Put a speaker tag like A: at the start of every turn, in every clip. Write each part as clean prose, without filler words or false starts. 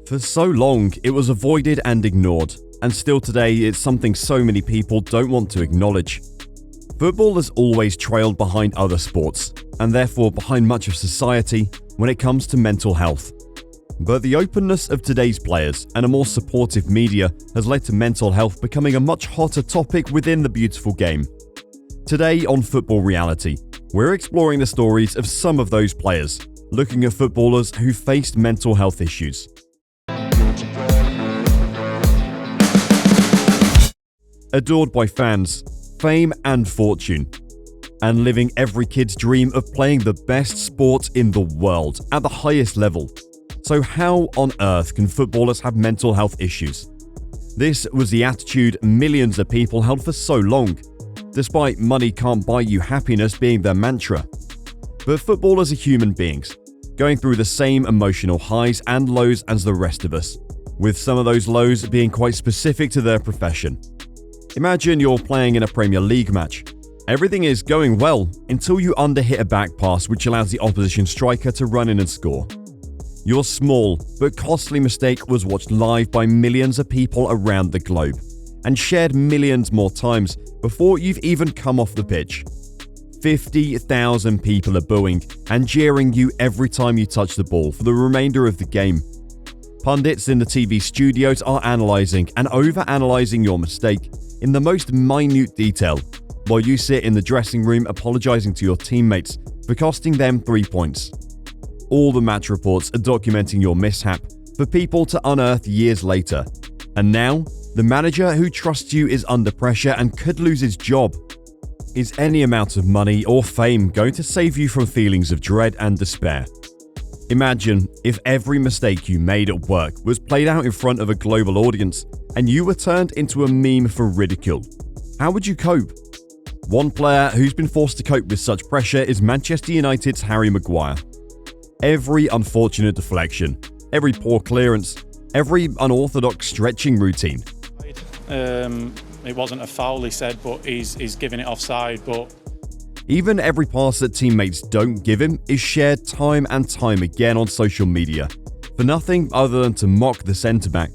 A: For so long, it was avoided and ignored, and still today it's something so many people don't want to acknowledge. Football has always trailed behind other sports, and therefore behind much of society when it comes to mental health. But the openness of today's players and a more supportive media has led to mental health becoming a much hotter topic within the beautiful game. Today on Football Reality, we're exploring the stories of some of those players, looking at footballers who faced mental health issues. Adored by fans, fame and fortune, and living every kid's dream of playing the best sport in the world at the highest level. So how on earth can footballers have mental health issues? This was the attitude millions of people held for so long, despite money can't buy you happiness being their mantra. But footballers are human beings, going through the same emotional highs and lows as the rest of us, with some of those lows being quite specific to their profession. Imagine you're playing in a Premier League match. Everything is going well until you underhit a back pass which allows the opposition striker to run in and score. Your small but costly mistake was watched live by millions of people around the globe and shared millions more times before you've even come off the pitch. 50,000 people are booing and jeering you every time you touch the ball for the remainder of the game. Pundits in the TV studios are analysing and over-analysing your mistake in the most minute detail, while you sit in the dressing room apologising to your teammates for costing them 3 points. All the match reports are documenting your mishap for people to unearth years later. And now, the manager who trusts you is under pressure and could lose his job. Is any amount of money or fame going to save you from feelings of dread and despair? Imagine if every mistake you made at work was played out in front of a global audience and you were turned into a meme for ridicule. How would you cope? One player who's been forced to cope with such pressure is Manchester United's Harry Maguire. Every unfortunate deflection, every poor clearance, every unorthodox stretching routine.
B: It wasn't a foul, he said, but he's giving it offside. But
A: even every pass that teammates don't give him is shared time and time again on social media, for nothing other than to mock the centre-back.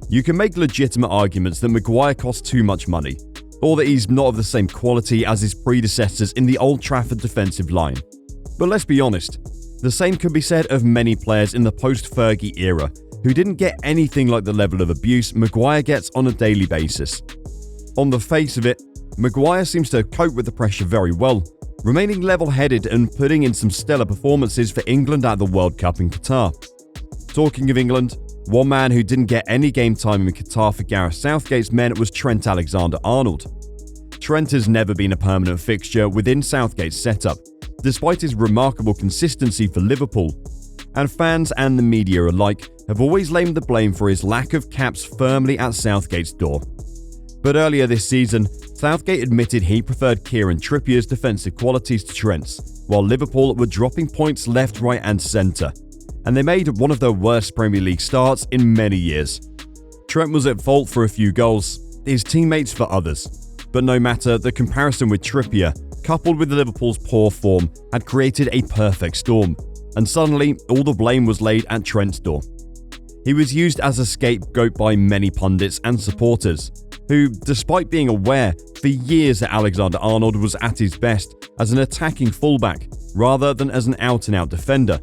A: You can make legitimate arguments that Maguire costs too much money, or that he's not of the same quality as his predecessors in the Old Trafford defensive line. But let's be honest, the same can be said of many players in the post-Fergie era who didn't get anything like the level of abuse Maguire gets on a daily basis. On the face of it, Maguire seems to cope with the pressure very well, remaining level-headed and putting in some stellar performances for England at the World Cup in Qatar. Talking of England, one man who didn't get any game time in Qatar for Gareth Southgate's men was Trent Alexander-Arnold. Trent has never been a permanent fixture within Southgate's setup, despite his remarkable consistency for Liverpool, and fans and the media alike have always laid the blame for his lack of caps firmly at Southgate's door. But earlier this season, Southgate admitted he preferred Kieran Trippier's defensive qualities to Trent's, while Liverpool were dropping points left, right and centre, and they made one of their worst Premier League starts in many years. Trent was at fault for a few goals, his teammates for others, but no matter, the comparison with Trippier, coupled with Liverpool's poor form, had created a perfect storm, and suddenly all the blame was laid at Trent's door. He was used as a scapegoat by many pundits and supporters, who, despite being aware for years that Alexander-Arnold was at his best as an attacking fullback rather than as an out-and-out defender,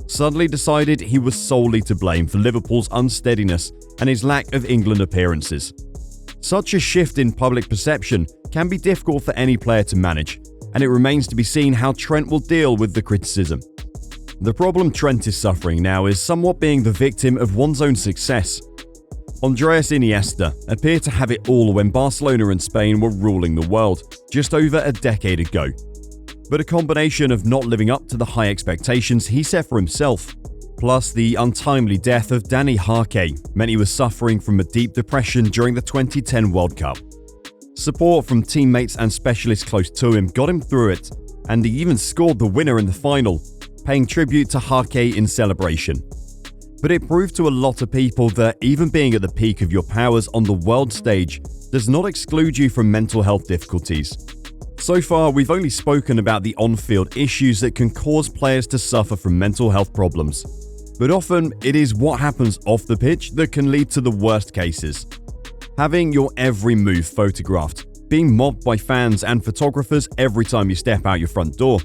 A: suddenly decided he was solely to blame for Liverpool's unsteadiness and his lack of England appearances. Such a shift in public perception can be difficult for any player to manage, and it remains to be seen how Trent will deal with the criticism. The problem Trent is suffering now is somewhat being the victim of one's own success. Andres Iniesta appeared to have it all when Barcelona and Spain were ruling the world just over a decade ago. But a combination of not living up to the high expectations he set for himself, plus the untimely death of Danny Harke, meant he was suffering from a deep depression during the 2010 World Cup. Support from teammates and specialists close to him got him through it, and he even scored the winner in the final, paying tribute to Harke in celebration. But it proved to a lot of people that even being at the peak of your powers on the world stage does not exclude you from mental health difficulties. So far, we've only spoken about the on-field issues that can cause players to suffer from mental health problems. but often it is what happens off the pitch that can lead to the worst cases. Having your every move photographed, being mobbed by fans and photographers every time you step out your front door,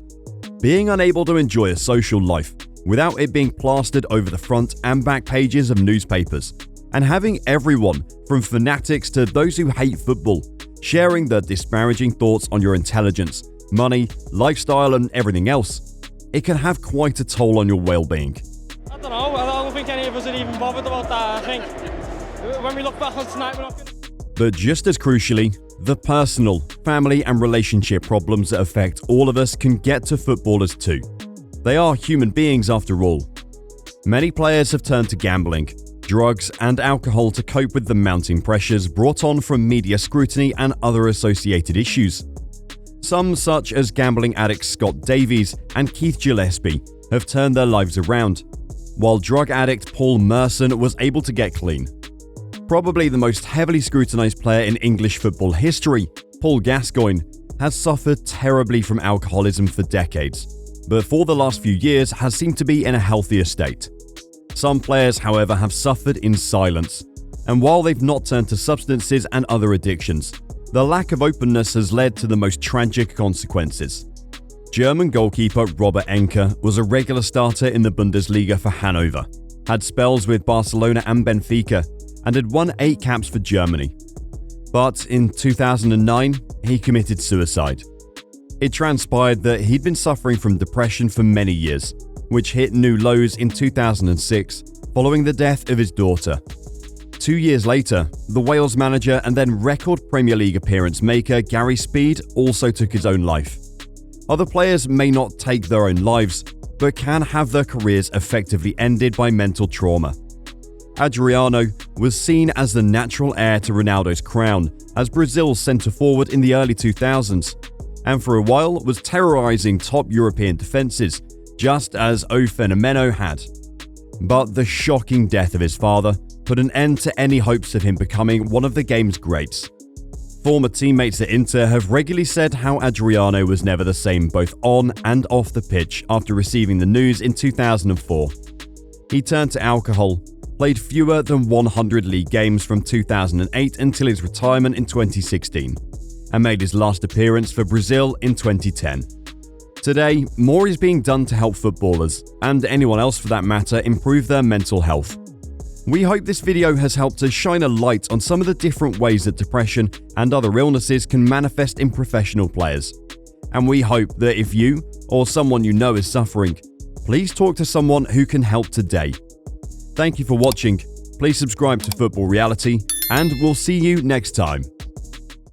A: being unable to enjoy a social life without it being plastered over the front and back pages of newspapers, and having everyone, from fanatics to those who hate football, sharing their disparaging thoughts on your intelligence, money, lifestyle and everything else, it can have quite a toll on your well-being.
C: I don't know, I don't think any of us are even bothered about that. I think when we look back on tonight, we're not going to...
A: But just as crucially, the personal, family and relationship problems that affect all of us can get to footballers too. They are human beings after all. Many players have turned to gambling, drugs and alcohol to cope with the mounting pressures brought on from media scrutiny and other associated issues. Some, such as gambling addicts Scott Davies and Keith Gillespie, have turned their lives around, while drug addict Paul Merson was able to get clean. Probably the most heavily scrutinised player in English football history, Paul Gascoigne, has suffered terribly from alcoholism for decades, but for the last few years has seemed to be in a healthier state. Some players, however, have suffered in silence, and while they've not turned to substances and other addictions, the lack of openness has led to the most tragic consequences. German goalkeeper Robert Enke was a regular starter in the Bundesliga for Hanover, had spells with Barcelona and Benfica, and had won 8 caps for Germany. But in 2009, he committed suicide. It transpired that he'd been suffering from depression for many years, which hit new lows in 2006 following the death of his daughter. 2 years later, the Wales manager and then record Premier League appearance maker Gary Speed also took his own life. Other players may not take their own lives, but can have their careers effectively ended by mental trauma. Adriano was seen as the natural heir to Ronaldo's crown as Brazil's centre-forward in the early 2000s, and for a while was terrorising top European defences, just as O Fenomeno had. But the shocking death of his father put an end to any hopes of him becoming one of the game's greats. Former teammates at Inter have regularly said how Adriano was never the same both on and off the pitch after receiving the news in 2004. He turned to alcohol, played fewer than 100 league games from 2008 until his retirement in 2016, and made his last appearance for Brazil in 2010. Today, more is being done to help footballers, and anyone else for that matter, improve their mental health. We hope this video has helped to shine a light on some of the different ways that depression and other illnesses can manifest in professional players. And we hope that if you, or someone you know is suffering, please talk to someone who can help today. Thank you for watching, please subscribe to Football Reality, and we'll see you next time.